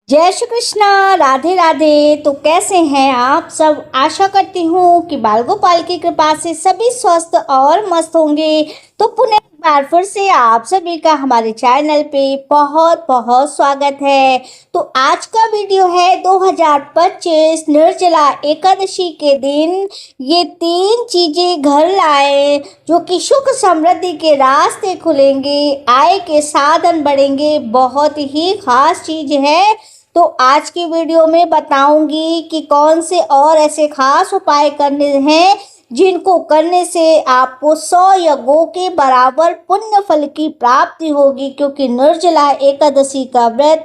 जय श्री कृष्णा, राधे राधे। तो कैसे हैं आप सब? आशा करती हूँ कि बाल गोपाल की कृपा से सभी स्वस्थ और मस्त होंगे। तो पुनः एक बार फिर से आप सभी का हमारे चैनल पे बहुत बहुत स्वागत है। तो आज का वीडियो है 2025 निर्जला एकादशी के दिन ये 3 चीजें घर लाए जो कि सुख समृद्धि के रास्ते खुलेंगे, आय के साधन बढ़ेंगे। बहुत ही खास चीज है। तो आज की वीडियो में बताऊंगी कि कौन से और ऐसे खास उपाय करने हैं जिनको करने से आपको 100 यज्ञों के बराबर पुण्य फल की प्राप्ति होगी। क्योंकि निर्जला एकादशी का व्रत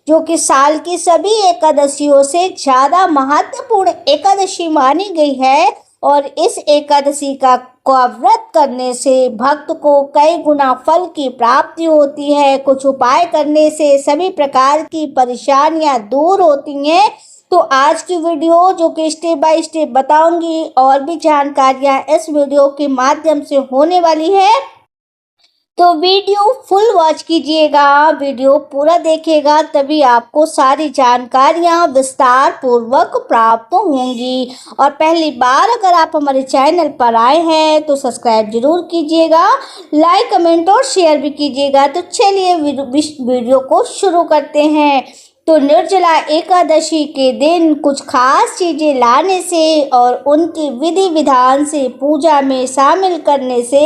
जो कि साल की सभी एकादशियों से ज्यादा महत्वपूर्ण एकादशी मानी गई है और इस एकादशी का व्रत करने से भक्त को कई गुना फल की प्राप्ति होती है। कुछ उपाय करने से सभी प्रकार की परेशानियां दूर होती हैं। तो आज की वीडियो जो कि स्टेप बाय स्टेप बताऊंगी और भी जानकारियां इस वीडियो के माध्यम से होने वाली है। तो वीडियो फुल वॉच कीजिएगा, वीडियो पूरा देखिएगा, तभी आपको सारी जानकारियां विस्तार पूर्वक प्राप्त होंगी। और पहली बार अगर आप हमारे चैनल पर आए हैं तो सब्सक्राइब जरूर कीजिएगा, लाइक कमेंट और शेयर भी कीजिएगा। तो चलिए वीडियो को शुरू करते हैं। तो निर्जला एकादशी के दिन कुछ खास चीजें लाने से और उनकी विधि विधान से पूजा में शामिल करने से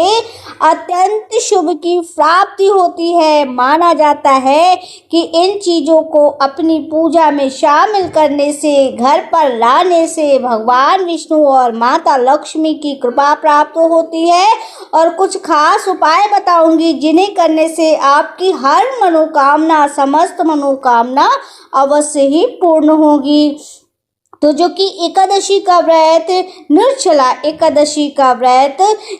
अत्यंत शुभ की प्राप्ति होती है। माना जाता है कि इन चीजों को अपनी पूजा में शामिल करने से, घर पर लाने से भगवान विष्णु और माता लक्ष्मी की कृपा प्राप्त होती है। और कुछ खास उपाय बताऊंगी जिन्हें करने से आपकी हर मनोकामना, समस्त मनोकामना अवश्य ही पूर्ण होगी। तो जो कि एकादशी का व्रत, निर्जला एकादशी का व्रत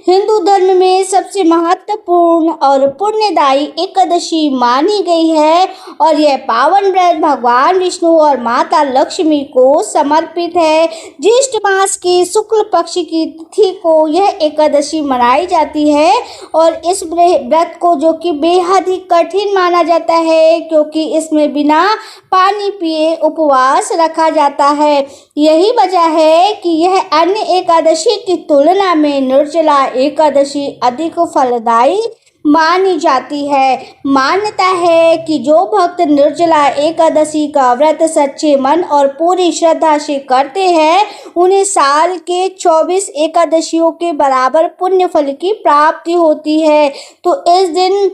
हिंदू धर्म में सबसे महत्वपूर्ण और पुण्यदायी एकादशी मानी गई है। और यह पावन व्रत भगवान विष्णु और माता लक्ष्मी को समर्पित है। ज्येष्ठ मास की शुक्ल पक्ष की तिथि को यह एकादशी मनाई जाती है। और इस व्रत को जो कि बेहद ही कठिन माना जाता है क्योंकि इसमें बिना पानी पिए उपवास रखा जाता है। यही वजह है कि यह अन्य एकादशी की तुलना में निर्जला एकादशी अधिक फलदायी मानी जाती है। मान्यता है कि जो भक्त निर्जला एकादशी का व्रत सच्चे मन और पूरी श्रद्धा से करते हैं उन्हें साल के 24 एकादशियों के बराबर पुण्य फल की प्राप्ति होती है। तो इस दिन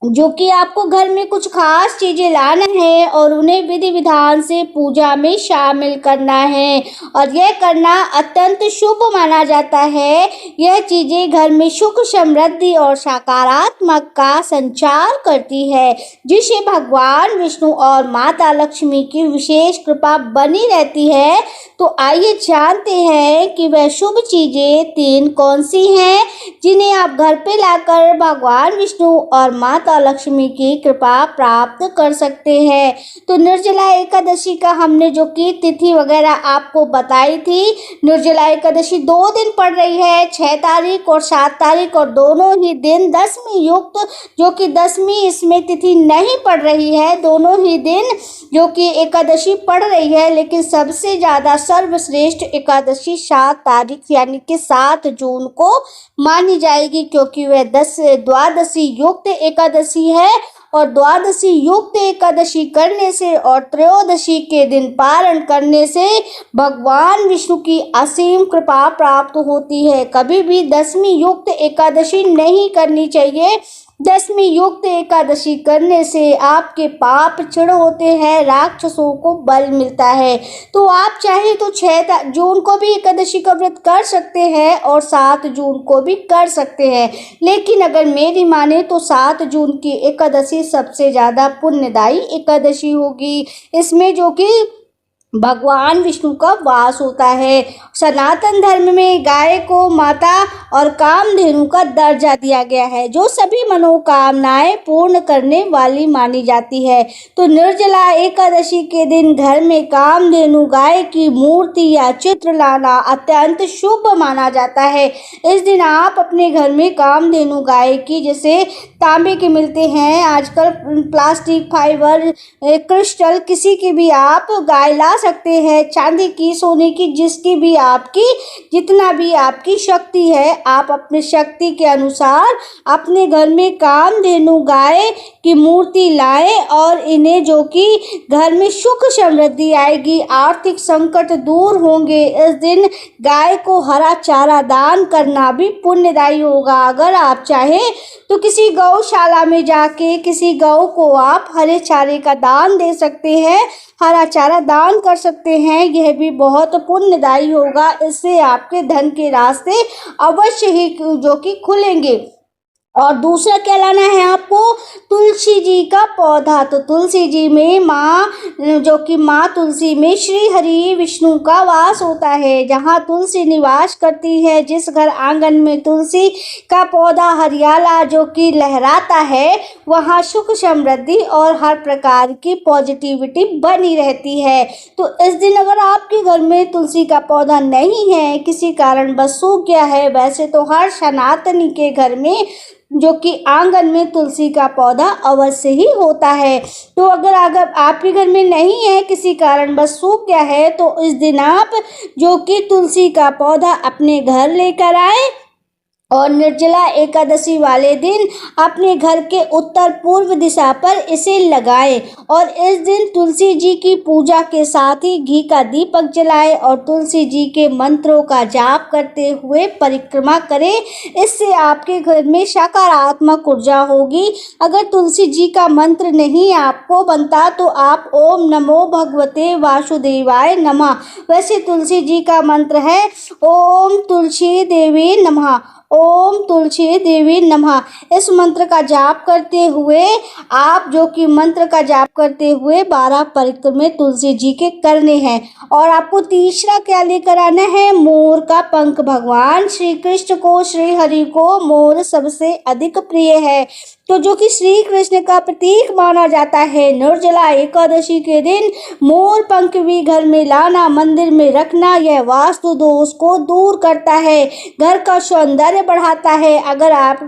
जो कि आपको घर में कुछ खास चीजें लाना है और उन्हें विधि विधान से पूजा में शामिल करना है और यह करना अत्यंत शुभ माना जाता है। यह चीजें घर में सुख समृद्धि और सकारात्मक का संचार करती है जिससे भगवान विष्णु और माता लक्ष्मी की विशेष कृपा बनी रहती है। तो आइए जानते हैं कि वह शुभ चीजें 3 कौन सी हैं जिन्हें आप घर पे लाकर भगवान विष्णु और माता लक्ष्मी की कृपा प्राप्त कर सकते हैं। तो निर्जला एकादशी का हमने जो कि तिथि वगैरह आपको बताई थी, निर्जला एकादशी 2 दिन पड़ रही है, 6 तारीख और 7 तारीख, और दोनों ही दिन दशमी युक्त, जो कि दशमी इसमें तिथि नहीं पड़ रही है। दोनों ही दिन जो कि एकादशी पड़ रही है, लेकिन सबसे ज्यादा सर्वश्रेष्ठ एकादशी 7 तारीख यानी कि 7 जून को मानी जाएगी क्योंकि वह द्वादशी युक्त एकादशी है। और द्वादशी युक्त एकादशी करने से और त्रयोदशी के दिन पारण करने से भगवान विष्णु की असीम कृपा प्राप्त होती है। कभी भी दशमी युक्त एकादशी नहीं करनी चाहिए। दशमी युक्त एकादशी करने से आपके पाप क्षीण होते हैं, राक्षसों को बल मिलता है। तो आप चाहे तो 6 जून को भी एकादशी का व्रत कर सकते हैं और 7 जून को भी कर सकते हैं, लेकिन अगर मेरी माने तो 7 जून की एकादशी सबसे ज्यादा पुण्यदायी एकादशी होगी। इसमें जो कि भगवान विष्णु का वास होता है। सनातन धर्म में गाय को माता और कामधेनु का दर्जा दिया गया है, जो सभी मनोकामनाएं पूर्ण करने वाली मानी जाती है। तो निर्जला एकादशी के दिन घर में कामधेनु गाय की मूर्ति या चित्र लाना अत्यंत शुभ माना जाता है। इस दिन आप अपने घर में कामधेनु गाय की, जैसे तांबे के मिलते हैं आजकल, प्लास्टिक, फाइबर, क्रिस्टल, किसी की भी आप गाय ला सकते हैं, चांदी की, सोने की, जिसकी भी आपकी, जितना भी आपकी शक्ति है, आप अपने शक्ति के अनुसार अपने घर में कामधेनु गाय की मूर्ति लाएं और इन्हें, जो कि घर में सुख समृद्धि आएगी, आर्थिक संकट दूर होंगे। इस दिन गाय को हरा चारा दान करना भी पुण्यदायी होगा। अगर आप चाहें तो किसी गौशाला में जाके किसी गौ को आप हरे चारे का दान दे सकते हैं, हरा चारा दान कर सकते हैं। यह भी बहुत पुण्यदायी होगा। इससे आपके धन के रास्ते अवश्य ही जो कि खुलेंगे। और दूसरा क्या लाना है आपको, तुलसी जी का पौधा। तो तुलसी जी में माँ, जो कि माँ तुलसी में श्री हरि विष्णु का वास होता है। जहाँ तुलसी निवास करती है, जिस घर आंगन में तुलसी का पौधा हरियाला जो कि लहराता है, वहाँ सुख समृद्धि और हर प्रकार की पॉजिटिविटी बनी रहती है। तो इस दिन अगर आपके घर में तुलसी का पौधा नहीं है, किसी कारण बस सूख गया है, वैसे तो हर सनातनी के घर में, जो कि आंगन में, तुलसी का पौधा अवश्य ही होता है। तो अगर आपके घर में नहीं है, किसी कारण बस सूख गया है, तो इस दिन आप जो कि तुलसी का पौधा अपने घर लेकर आए और निर्जला एकादशी वाले दिन अपने घर के उत्तर पूर्व दिशा पर इसे लगाएं और इस दिन तुलसी जी की पूजा के साथ ही घी का दीपक जलाएं और तुलसी जी के मंत्रों का जाप करते हुए परिक्रमा करें। इससे आपके घर में सकारात्मक ऊर्जा होगी। अगर तुलसी जी का मंत्र नहीं आपको बनता तो आप ओम नमो भगवते वासुदेवाय नमः, वैसे तुलसी जी का मंत्र है ओम तुलसी देवी नमः, ओम तुलसी देवी नमः। इस मंत्र का जाप करते हुए आप, जो कि मंत्र का जाप करते हुए 12 परिक्रमा तुलसी जी के करने हैं। और आपको तीसरा क्या लेकर आना है, मोर का पंख। भगवान श्री कृष्ण को, श्री हरि को मोर सबसे अधिक प्रिय है, तो जो कि श्री कृष्ण का प्रतीक माना जाता है। निर्जला एकादशी के दिन मोर पंख भी घर में लाना, मंदिर में रखना, यह वास्तु दोष को दूर करता है, घर का सौंदर्य बढ़ाता है। अगर आप,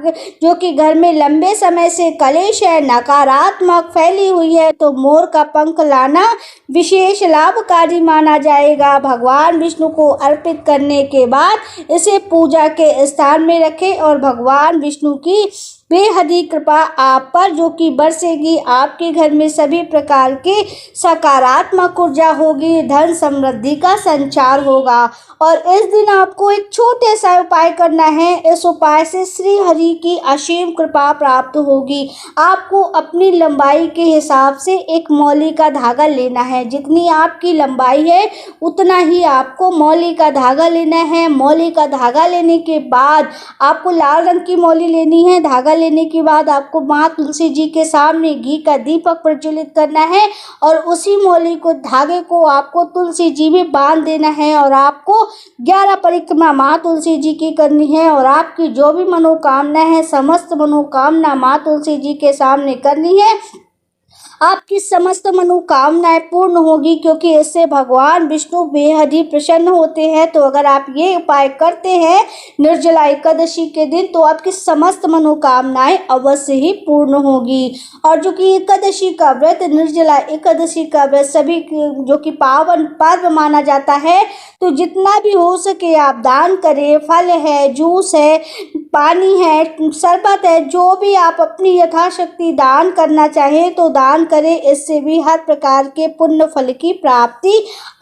जो कि घर में लंबे समय से कलेश है, नकारात्मक फैली हुई है, तो मोर का पंख लाना विशेष लाभकारी माना जाएगा। भगवान विष्णु को अर्पित करने के बाद इसे पूजा के स्थान में रखें और भगवान विष्णु की बेहदी कृपा आप पर जो कि बरसेगी। आपके घर में सभी प्रकार के सकारात्मक ऊर्जा होगी, धन समृद्धि का संचार होगा। और इस दिन आपको एक छोटे सा उपाय करना है। इस उपाय से श्री हरि की असीम कृपा प्राप्त होगी। आपको अपनी लंबाई के हिसाब से एक मौली का धागा लेना है। जितनी आपकी लंबाई है उतना ही आपको मौली का धागा लेना है। मौली का धागा लेने के बाद आपको लाल रंग की मौली लेनी है। धागा लेने के बाद आपको माँ तुलसी जी के सामने घी का दीपक प्रज्वलित करना है और उसी मौली को, धागे को आपको तुलसी जी में बांध देना है और आपको 11 परिक्रमा माँ तुलसी जी की करनी है। और आपकी जो भी मनोकामना है, समस्त मनोकामना माँ तुलसी जी के सामने करनी है। आपकी समस्त मनोकामनाएं पूर्ण होगी, क्योंकि इससे भगवान विष्णु बेहद ही प्रसन्न होते हैं। तो अगर आप ये उपाय करते हैं निर्जला एकादशी के दिन, तो आपकी समस्त मनोकामनाएं अवश्य ही पूर्ण होगी। और जो कि एकादशी का व्रत, निर्जला एकादशी का व्रत सभी जो कि पावन पर्व माना जाता है, तो जितना भी हो सके आप दान करें। फल है, जूस है, पानी है, शरबत है, जो भी आप अपनी यथाशक्ति दान करना चाहें तो दान करें। इससे भी हर प्रकार के पुण्य फल की प्राप्ति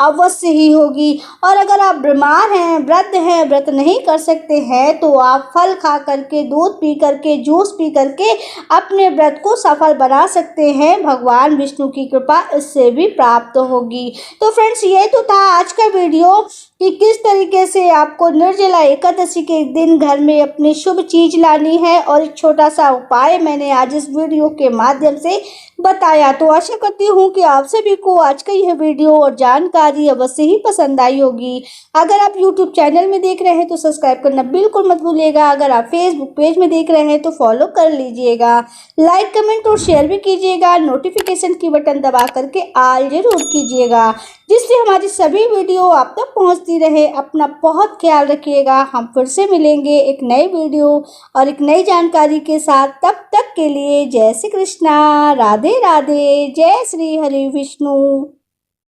अवश्य ही होगी। और अगर आप बीमार हैं, वृद्ध हैं, व्रत नहीं कर सकते हैं, तो आप फल खा करके, दूध पी करके, जूस पी करके अपने व्रत को सफल बना सकते हैं। भगवान विष्णु की कृपा इससे भी प्राप्त होगी। तो फ्रेंड्स, ये तो था आज का वीडियो कि किस तरीके से आपको निर्जला एकादशी के दिन घर में अपने शुभ चीज लानी है और एक छोटा सा उपाय मैंने आज इस वीडियो के माध्यम से बताया। तो आशा करती हूँ कि आप सभी को आज का यह वीडियो और जानकारी अवश्य ही पसंद आई होगी। अगर आप YouTube चैनल में देख रहे हैं तो सब्सक्राइब करना बिल्कुल मत भूलिएगा। अगर आप Facebook पेज में देख रहे हैं तो फॉलो कर लीजिएगा। लाइक कमेंट और शेयर भी कीजिएगा। नोटिफिकेशन की बटन दबा करके ऑल जरूर कीजिएगा, जिससे हमारी सभी वीडियो आप तक पहुंचती रहे। अपना बहुत ख्याल रखिएगा। हम फिर से मिलेंगे एक नई वीडियो और एक नई जानकारी के साथ। तब तक के लिए जय श्री कृष्णा, राधे राधे, जय श्री हरि विष्णु।